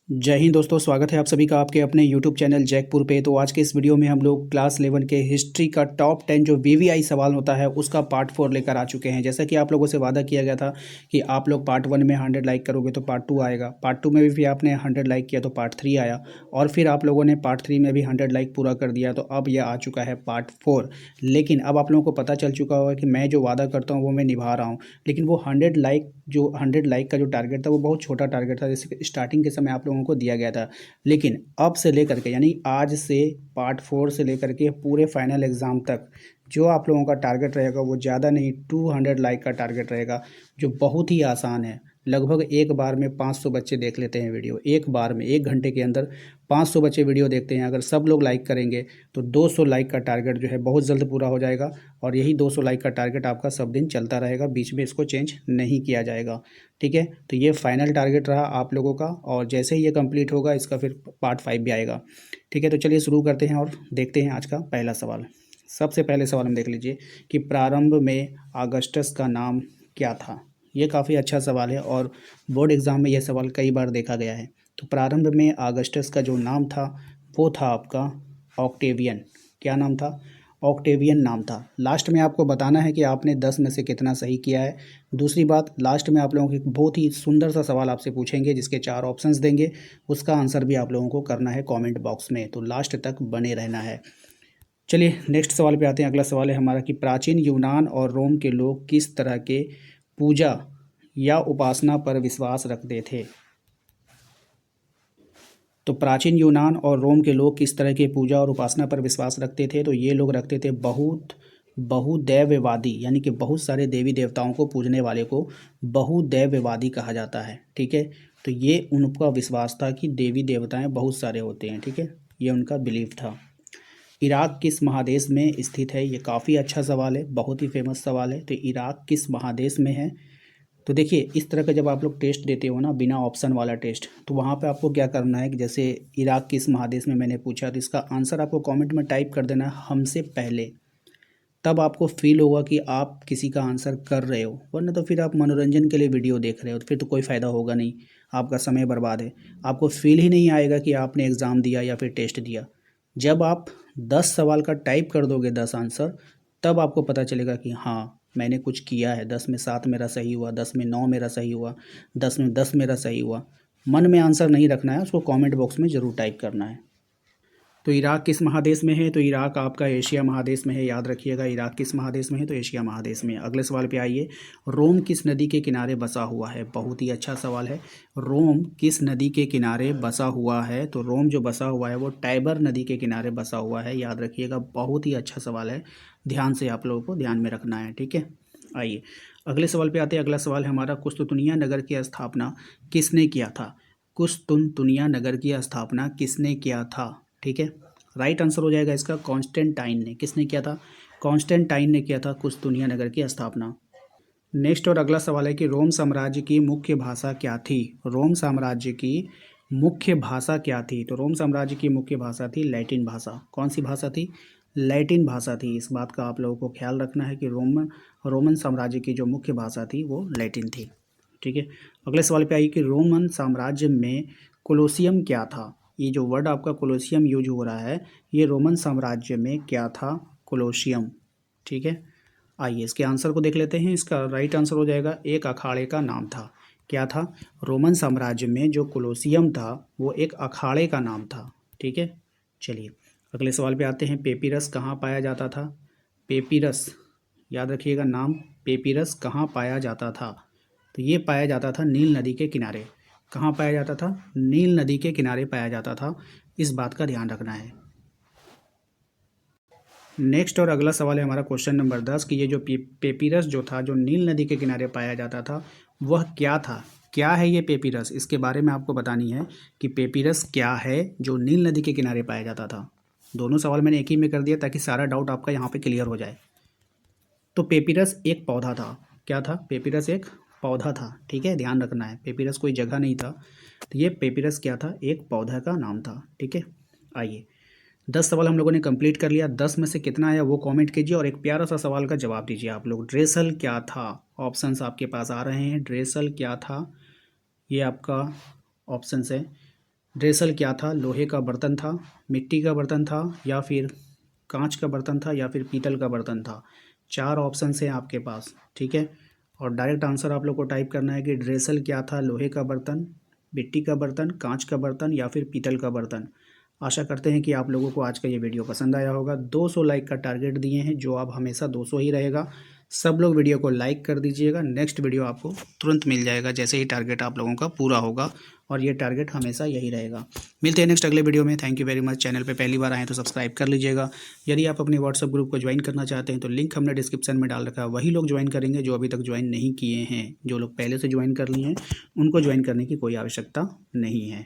जय हिंद दोस्तों, स्वागत है आप सभी का आपके अपने YouTube चैनल जैकपुर पे। तो आज के इस वीडियो में हम लोग क्लास 11 के हिस्ट्री का टॉप 10 जो वीवीआई सवाल होता है उसका पार्ट 4 लेकर आ चुके हैं। जैसा कि आप लोगों से वादा किया गया था कि आप लोग पार्ट 1 में 100 लाइक करोगे तो पार्ट 2 आएगा। पार्ट 2 में भी आपने 100 लाइक किया तो पार्ट 3 आया, और फिर आप लोगों ने पार्ट 3 में भी 100 लाइक पूरा कर दिया, तो अब यह आ चुका है पार्ट 4। लेकिन अब आप लोगों को पता चल चुका होगा कि मैं जो वादा करता हूँ वो मैं निभा रहा हूँ। लेकिन वो 100 लाइक का जो टारगेट था वो बहुत छोटा टारगेट था, जैसे स्टार्टिंग के समय आप लोगों को दिया गया था। लेकिन अब से लेकर के यानी आज से पार्ट 4 से लेकर के पूरे फाइनल एग्ज़ाम तक जो आप लोगों का टारगेट रहेगा वो ज़्यादा नहीं, 200 लाइक का टारगेट रहेगा, जो बहुत ही आसान है। लगभग एक बार में 500 बच्चे देख लेते हैं वीडियो, एक बार में 1 घंटे के अंदर 500 बच्चे वीडियो देखते हैं। अगर सब लोग लाइक करेंगे तो 200 लाइक का टारगेट जो है बहुत जल्द पूरा हो जाएगा, और यही 200 लाइक का टारगेट आपका सब दिन चलता रहेगा, बीच में इसको चेंज नहीं किया जाएगा। ठीक है, तो ये फाइनल टारगेट रहा आप लोगों का, और जैसे ही ये कंप्लीट होगा इसका फिर पार्ट 5 भी आएगा। ठीक है, तो चलिए शुरू करते हैं और देखते हैं आज का पहला सवाल। सबसे पहले सवाल हम देख लीजिए कि प्रारंभ में ऑगस्टस का नाम क्या था। ये काफ़ी अच्छा सवाल है और बोर्ड एग्ज़ाम में यह सवाल कई बार देखा गया है। तो प्रारंभ में ऑगस्टस का जो नाम था वो था आपका ऑक्टेवियन। क्या नाम था? ऑक्टेवियन नाम था। लास्ट में आपको बताना है कि आपने 10 में से कितना सही किया है। दूसरी बात, लास्ट में आप लोगों को एक बहुत ही सुंदर सा सवाल आपसे पूछेंगे जिसके 4 ऑप्शंस देंगे, उसका आंसर भी आप लोगों को करना है कमेंट बॉक्स में, तो लास्ट तक बने रहना है। चलिए नेक्स्ट सवाल पे आते हैं। अगला सवाल है हमारा कि प्राचीन यूनान और रोम के लोग किस तरह के पूजा या उपासना पर विश्वास रखते थे। तो प्राचीन यूनान और रोम के लोग किस तरह के पूजा और उपासना पर विश्वास रखते थे, तो ये लोग रखते थे बहुदैववादी, यानी कि बहुत सारे देवी देवताओं को पूजने वाले को बहुदैववादी कहा जाता है। ठीक है, तो ये उनका विश्वास था कि देवी देवताएं बहुत सारे होते हैं। ठीक है, ये उनका बिलीफ था। इराक किस महादेश में स्थित है? ये काफ़ी अच्छा सवाल है, बहुत ही फेमस सवाल है। तो इराक किस महादेश में है? तो देखिए, इस तरह का जब आप लोग टेस्ट देते हो ना, बिना ऑप्शन वाला टेस्ट, तो वहाँ पे आपको क्या करना है कि जैसे इराक किस महादेश में मैंने पूछा, तो इसका आंसर आपको कमेंट में टाइप कर देना है हमसे पहले। तब आपको फील होगा कि आप किसी का आंसर कर रहे हो, वरना तो फिर आप मनोरंजन के लिए वीडियो देख रहे हो, तो फिर तो कोई फ़ायदा होगा नहीं, आपका समय बर्बाद है। आपको फील ही नहीं आएगा कि आपने एग्ज़ाम दिया या फिर टेस्ट दिया। जब आप 10 सवाल का टाइप कर दोगे 10 आंसर, तब आपको पता चलेगा कि हाँ मैंने कुछ किया है। 10 में 7 मेरा सही हुआ, 10 में 9 मेरा सही हुआ, 10 में 10 मेरा सही हुआ। मन में आंसर नहीं रखना है, उसको कमेंट बॉक्स में ज़रूर टाइप करना है। तो इराक किस महादेश में है? तो इराक आपका एशिया महादेश में है, याद रखिएगा। इराक किस महादेश में है? तो एशिया महादेश में। अगले सवाल पे आइए, रोम किस नदी के किनारे बसा हुआ है? बहुत ही अच्छा सवाल है। रोम किस नदी के किनारे बसा हुआ है? तो रोम जो बसा हुआ है वो टाइबर नदी के किनारे बसा हुआ है, याद रखिएगा। बहुत ही अच्छा सवाल है, ध्यान से आप लोगों को ध्यान में रखना है। ठीक है, आइए अगले सवाल पे आते हैं। अगला सवाल है हमारा, कुस्तुतनिया नगर की स्थापना किसने किया था? कुस्तुनतुनिया नगर की स्थापना किसने किया था? ठीक है, राइट आंसर हो जाएगा इसका कॉन्स्टेंटाइन ने। किसने किया था? कॉन्स्टेंटाइन ने किया था कुस्तुनिया नगर की स्थापना। नेक्स्ट और अगला सवाल है कि रोम साम्राज्य की मुख्य भाषा क्या थी? रोम साम्राज्य की मुख्य भाषा क्या थी? तो रोम साम्राज्य की मुख्य भाषा थी लैटिन भाषा। कौन सी भाषा थी? लैटिन भाषा थी। इस बात का आप लोगों को ख्याल रखना है कि रोमन साम्राज्य की जो मुख्य भाषा थी वो लैटिन थी। ठीक है, अगले सवाल पे आइए कि रोमन साम्राज्य में कोलोसियम क्या था? ये जो वर्ड आपका कोलोसियम यूज हो रहा है, ये रोमन साम्राज्य में क्या था? कोलोसियम। ठीक है, आइए इसके आंसर को देख लेते हैं। इसका राइट आंसर हो जाएगा एक अखाड़े का नाम था। क्या था? रोमन साम्राज्य में जो कोलोसियम था वो एक अखाड़े का नाम था। ठीक है, चलिए अगले सवाल पे आते हैं। पेपिरस कहाँ पाया जाता था? पेपिरस, याद रखिएगा नाम, पेपिरस कहाँ पाया जाता था? तो ये पाया जाता था नील नदी के किनारे। कहाँ पाया जाता था? नील नदी के किनारे पाया जाता था, इस बात का ध्यान रखना है। नेक्स्ट और अगला सवाल है हमारा क्वेश्चन नंबर 10 कि ये जो पेपिरस जो था, जो नील नदी के किनारे पाया जाता था, वह क्या था? क्या है ये पेपिरस? इसके बारे में आपको बतानी है कि पेपिरस क्या है जो नील नदी के किनारे पाया जाता था। दोनों सवाल मैंने एक ही में कर दिया ताकि सारा डाउट आपका यहाँ पे क्लियर हो जाए। तो पेपिरस एक पौधा था। क्या था? पेपिरस एक पौधा था। ठीक है, ध्यान रखना है, पेपिरस कोई जगह नहीं था। तो ये पेपिरस क्या था? एक पौधा का नाम था। ठीक है, आइए 10 सवाल हम लोगों ने कंप्लीट कर लिया। 10 में से कितना आया वो कमेंट कीजिए, और एक प्यारा सा सवाल का जवाब दीजिए आप लोग। ड्रेसल क्या था? ऑप्शंस आपके पास आ रहे हैं। ड्रेसल क्या था? ये आपका ऑप्शंस है। ड्रेसल क्या था? लोहे का बर्तन था, मिट्टी का बर्तन था, या फिर कांच का बर्तन था, या फिर पीतल का बर्तन था। 4 ऑप्शन हैं आपके पास, ठीक है। और डायरेक्ट आंसर आप लोग को टाइप करना है कि ड्रेसल क्या था? लोहे का बर्तन, मिट्टी का बर्तन, कांच का बर्तन, या फिर पीतल का बर्तन। आशा करते हैं कि आप लोगों को आज का ये वीडियो पसंद आया होगा। 200 लाइक का टारगेट दिए हैं, जो अब हमेशा 200 ही रहेगा। सब लोग वीडियो को लाइक कर दीजिएगा। नेक्स्ट वीडियो आपको तुरंत मिल जाएगा जैसे ही टारगेट आप लोगों का पूरा होगा, और ये टारगेट हमेशा यही रहेगा। मिलते हैं नेक्स्ट अगले वीडियो में। Thank you very much. Channel पे पहली बार आए तो सब्सक्राइब कर लीजिएगा। यदि आप अपने व्हाट्सएप ग्रुप को ज्वाइन करना चाहते हैं तो लिंक हमने डिस्क्रिप्शन में डाल रखा है, वही लोग ज्वाइन करेंगे जो अभी तक ज्वाइन नहीं किए हैं। जो लोग पहले से ज्वाइन कर लिए हैं उनको ज्वाइन करने की कोई आवश्यकता नहीं है।